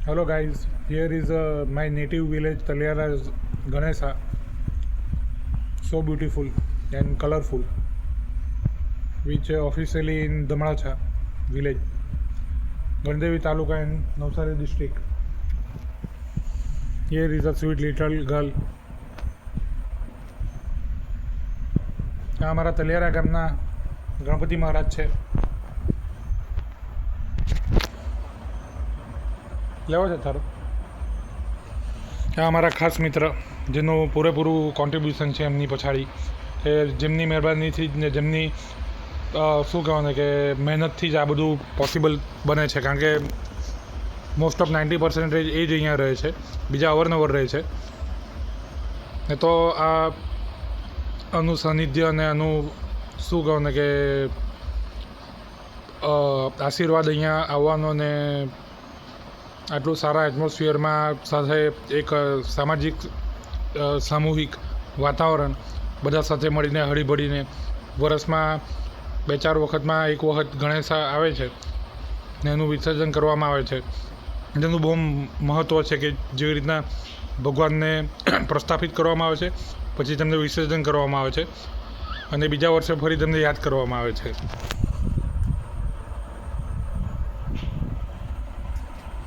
Hello guys, here is my native village Taliara's Ganesha. So beautiful and colorful, which officially in Damalacha village, Gandevi Taluka in Navsari district. Here is a sweet little girl. આ અમારા તલિયારા ગામના ગણપતિ મહારાજ છે. લેવો છે તારો? આ અમારા ખાસ મિત્ર જેનું પૂરેપૂરું કોન્ટ્રીબ્યુશન છે એમની પછાડી, કે જેમની મહેરબાનીથી જ ને જેમની શું કહેવાય કે મહેનતથી જ આ બધું પોસિબલ બને છે. કારણ કે મોસ્ટ ઓફ 90% એ જ અહીંયા રહે છે, બીજા અવરનવર રહે છે. ને તો આ આનું સાનિધ્ય અને આનું શું કહેવાય કે આશીર્વાદ અહીંયા આવવાનો ને આટલું સારા એટમોસ્ફિયરમાં સાથે એક સામાજિક સામૂહિક વાતાવરણ બધા સાથે મળીને હળીભળીને વર્ષમાં 2-4 વખતમાં એક વખત ગણેશ આવે છે ને એનું વિસર્જન કરવામાં આવે છે. જેનું બહુ મહત્ત્વ છે કે જેવી રીતના ભગવાનને પ્રસ્થાપિત કરવામાં આવે છે, પછી તેમને વિસર્જન કરવામાં આવે છે અને બીજા વર્ષે ફરી તેમને યાદ કરવામાં આવે છે.